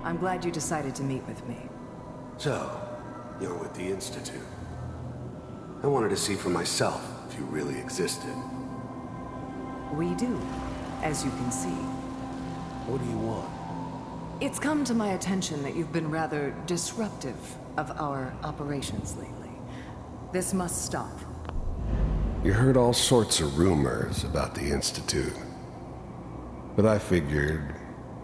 I'm glad you decided to meet with me. So, you're with the Institute. I wanted to see for myself if you really existed. We do, as you can see. What do you want? It's come to my attention that you've been rather disruptive of our operations lately. This must stop. You heard all sorts of rumors about the Institute. But I figured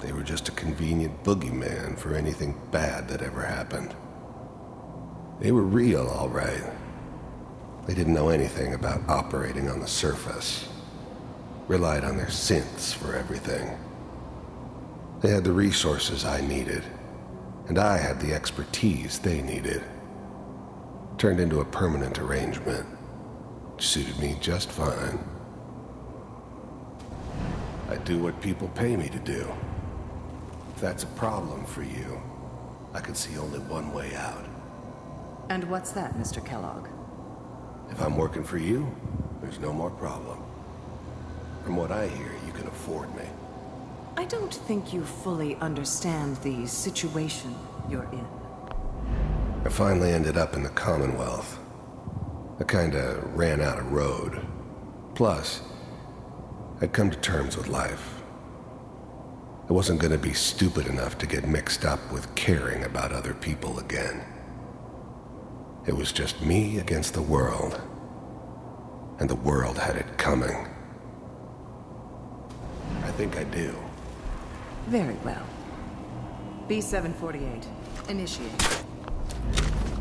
they were just a convenient boogeyman for anything bad that ever happened. They were real, all right. They didn't know anything about operating on the surface. Relied on their synths for everything. They had the resources I needed, and I had the expertise they needed. Turned into a permanent arrangement. Suited me just fine. I do what people pay me to do. If that's a problem for you, I can see only one way out. And what's that, Mr. Kellogg? If I'm working for you, there's no more problem. From what I hear, you can afford me. I don't think you fully understand the situation you're in. I finally ended up in the Commonwealth. I kinda ran out of road. Plus, I'd come to terms with life. I wasn't gonna be stupid enough to get mixed up with caring about other people again. It was just me against the world. And the world had it coming. I think I do. Very well. B-748, initiate.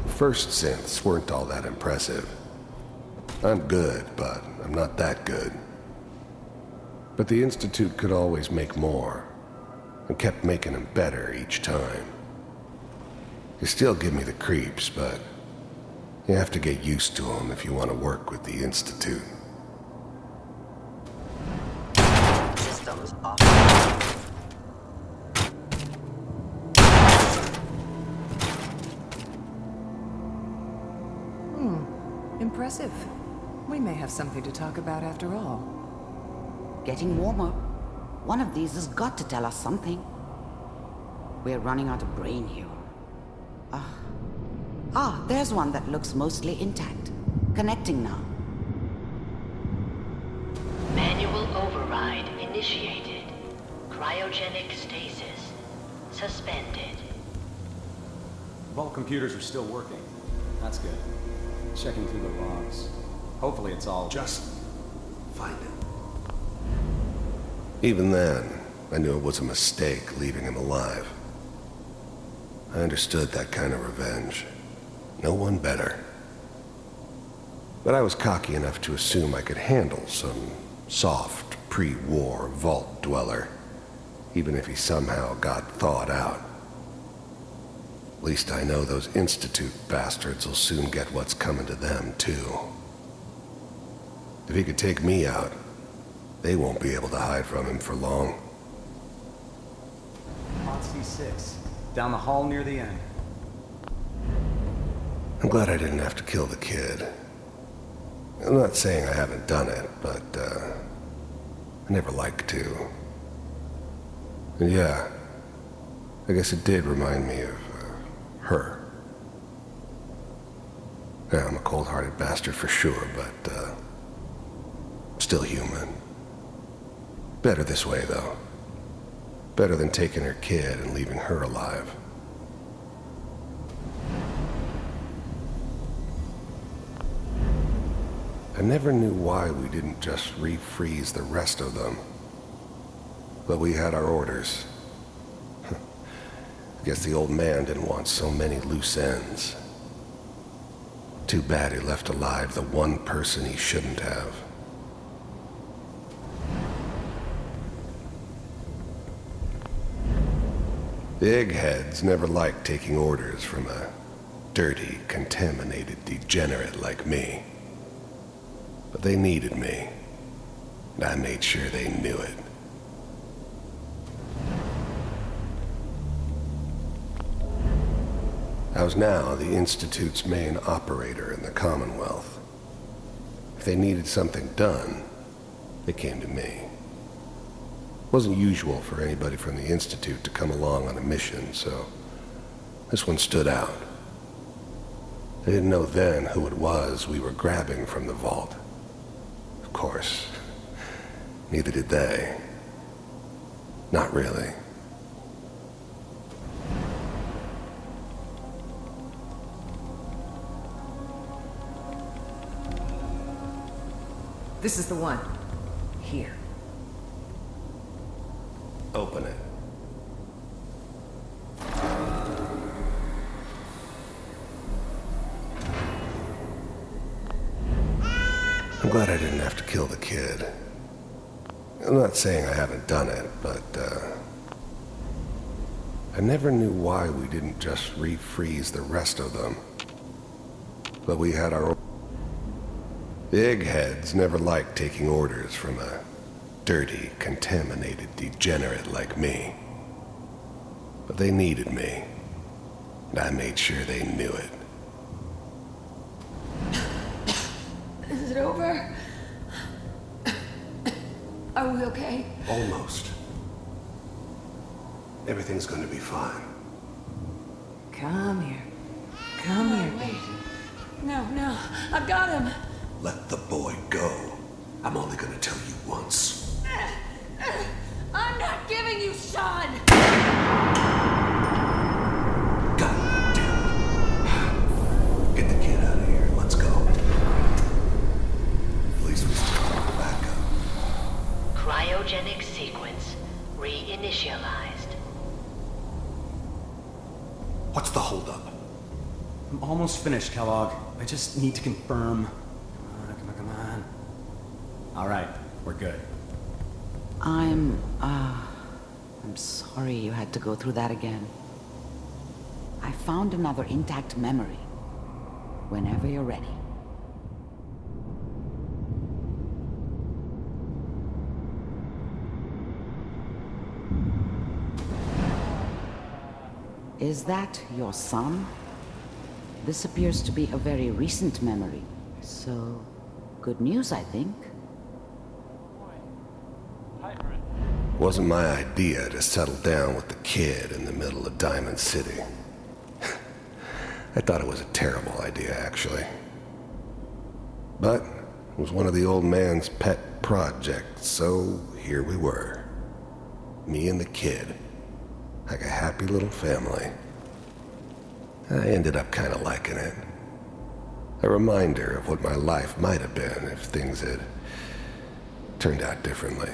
First synths weren't all that impressive. I'm good, but I'm not that good. But the Institute could always make more, and kept making them better each time. They still give me the creeps, but you have to get used to them if you want to work with the Institute. Systems off. Impressive. We may have something to talk about after all. Getting warmer. One of these has got to tell us something. We're running out of brain here. There's one that looks mostly intact. Connecting now. Manual override initiated. Cryogenic stasis suspended. Vault computers are still working. That's good. Checking through the logs. Hopefully it's all... Just find him. Even then, I knew it was a mistake leaving him alive. I understood that kind of revenge. No one better. But I was cocky enough to assume I could handle some soft, pre-war vault dweller, even if he somehow got thawed out. At least I know those Institute bastards will soon get what's coming to them, too. If he could take me out, they won't be able to hide from him for long. Pod C6. Down the hall near the end. I'm glad I didn't have to kill the kid. I'm not saying I haven't done it, but, I never like to. And yeah, I guess it did remind me of, her. Yeah, I'm a cold-hearted bastard for sure, but, still human. Better this way, though. Better than taking her kid and leaving her alive. I never knew why we didn't just refreeze the rest of them. But we had our orders. I guess the old man didn't want so many loose ends. Too bad he left alive the one person he shouldn't have. The eggheads never liked taking orders from a dirty, contaminated degenerate like me. But they needed me, and I made sure they knew it. I was now the Institute's main operator in the Commonwealth. If they needed something done, they came to me. Wasn't usual for anybody from the Institute to come along on a mission, so this one stood out. I didn't know then who it was we were grabbing from the vault. Of course, neither did they. Not really. This is the one. Here. Open it. I'm glad I didn't have to kill the kid. I'm not saying I haven't done it, but, I never knew why we didn't just refreeze the rest of them. But we had our own. The eggheads never liked taking orders from a dirty, contaminated degenerate like me. But they needed me, and I made sure they knew it. Is it over? Are we okay? Almost. Everything's going to be fine. Come here. Come here, baby. No, I've got him. Let the boy go. I'm only going to tell you once. I'm not giving you Sean! God damn it. Get the kid out of here. Let's go. At least we still have the backup. Cryogenic sequence reinitialized. What's the holdup? I'm almost finished, Kellogg. I just need to confirm. Come on. All right, we're good. I'm sorry you had to go through that again. I found another intact memory. Whenever you're ready. Is that your son? This appears to be a very recent memory. So, good news, I think. Wasn't my idea to settle down with the kid in the middle of Diamond City. I thought it was a terrible idea, actually. But it was one of the old man's pet projects, so here we were. Me and the kid. Like a happy little family. I ended up kind of liking it. A reminder of what my life might have been if things had turned out differently.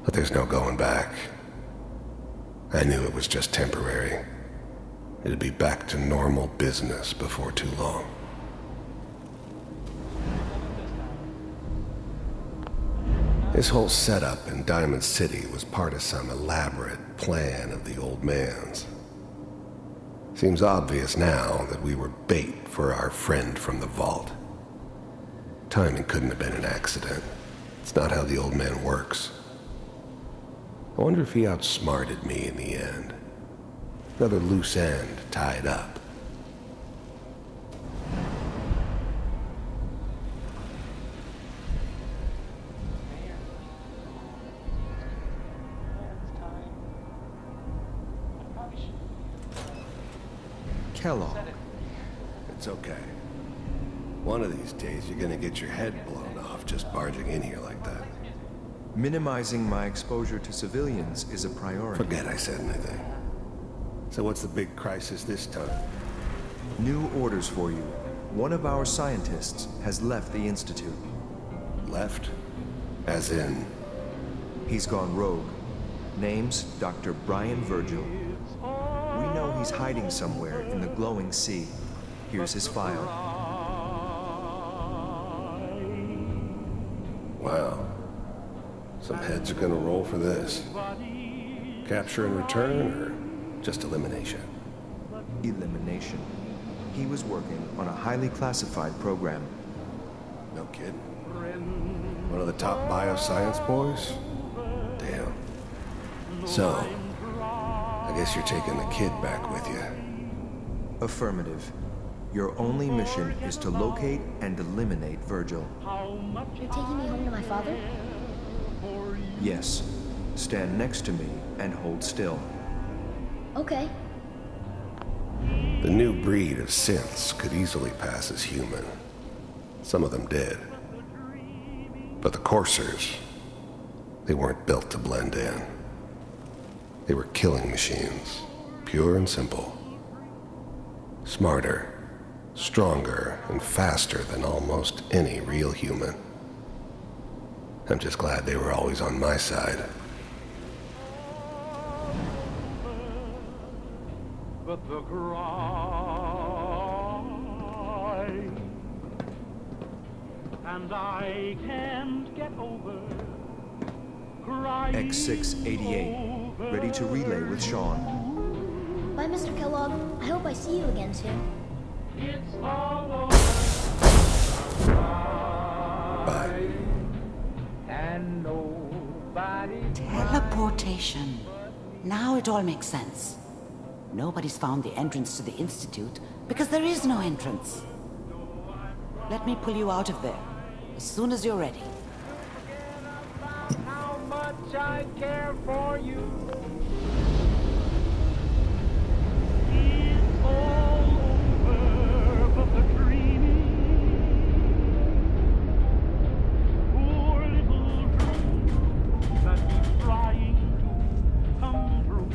But there's no going back. I knew it was just temporary. It'd be back to normal business before too long. This whole setup in Diamond City was part of some elaborate plan of the old man's. Seems obvious now that we were bait for our friend from the vault. Timing couldn't have been an accident. It's not how the old man works. I wonder if he outsmarted me in the end. Another loose end tied up. Kellogg. It's okay. One of these days you're gonna get your head blown off just barging in here like that. Minimizing my exposure to civilians is a priority. Forget I said anything. So what's the big crisis this time? New orders for you. One of our scientists has left the Institute. Left? As in? He's gone rogue. Name's Dr. Brian Virgil. We know he's hiding somewhere in the glowing sea. Here's his file. Wow. Some heads are gonna roll for this. Capture and return, or just elimination? Elimination. He was working on a highly classified program. No kid. One of the top bioscience boys? Damn. So, I guess you're taking the kid back with you. Affirmative. Your only mission is to locate and eliminate Virgil. You're taking me home to my father? Yes. stand next to me and hold still. Okay. The new breed of synths could easily pass as human. Some of them did. But the coursers, they weren't built to blend in. They were killing machines, pure and simple. Smarter, stronger, and faster than almost any real human. I'm just glad they were always on my side. But the cry, and I can't get over crying. X688, ready to relay with Sean. Bye, Mr. Kellogg. I hope I see you again soon. It's all over. Bye. And nobody. Teleportation. Now it all makes sense. Nobody's found the entrance to the Institute because there is no entrance. Let me pull you out of there as soon as you're ready. How much I care for you. It's all over, but the dreaming. Poor little dream that keeps trying to come true.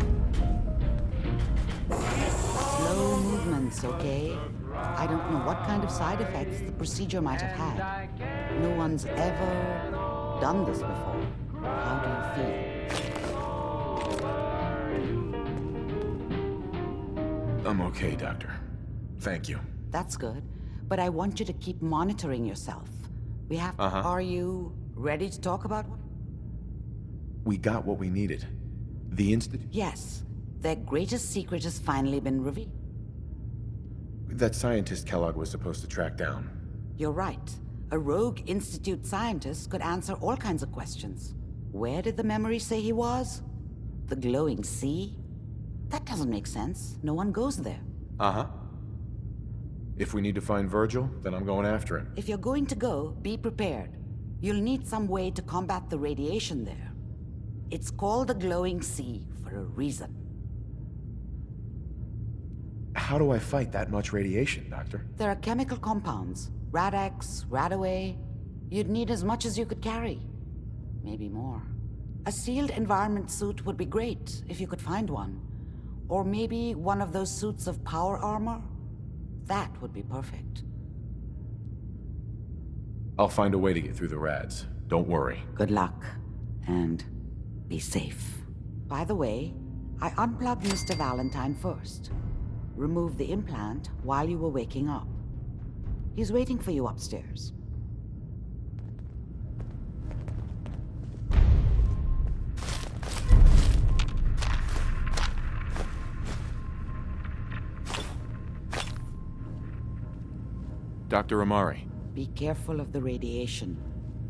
Slow movements, okay? I don't know what kind of side effects the procedure might have had. No one's ever done this before. How do you feel? I'm okay, Doctor. Thank you. That's good, but I want you to keep monitoring yourself. We have... Are you ready to talk about what? We got what we needed. The Institute? Yes. Their greatest secret has finally been revealed. That scientist Kellogg was supposed to track down. You're right. A rogue Institute scientist could answer all kinds of questions. Where did the memory say he was? The glowing sea? That doesn't make sense. No one goes there. If we need to find Virgil, then I'm going after him. If you're going to go, be prepared. You'll need some way to combat the radiation there. It's called the glowing sea for a reason. How do I fight that much radiation, Doctor? There are chemical compounds. Rad-X, Radaway. You'd need as much as you could carry. Maybe more. A sealed environment suit would be great, if you could find one. Or maybe one of those suits of power armor? That would be perfect. I'll find a way to get through the rads. Don't worry. Good luck. And be safe. By the way, I unplugged Mr. Valentine first. Remove the implant while you were waking up. He's waiting for you upstairs. Dr. Amari. Be careful of the radiation.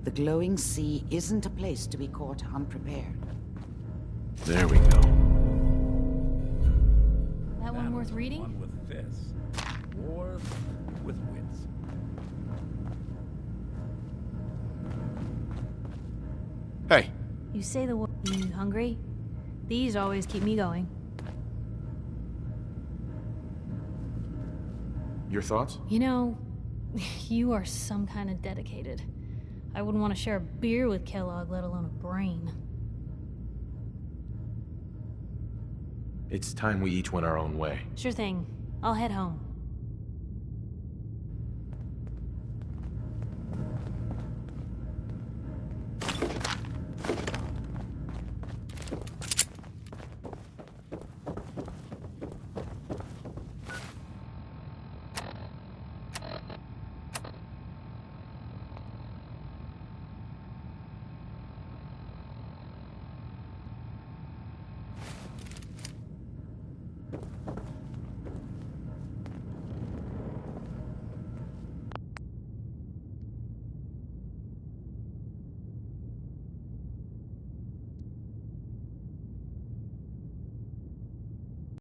The glowing sea isn't a place to be caught unprepared. There we go. That one worth reading? One with this. Wars with wits. Hey. You say the word. You hungry? These always keep me going. Your thoughts? You know, you are some kind of dedicated. I wouldn't want to share a beer with Kellogg, let alone a brain. It's time we each went our own way. Sure thing. I'll head home.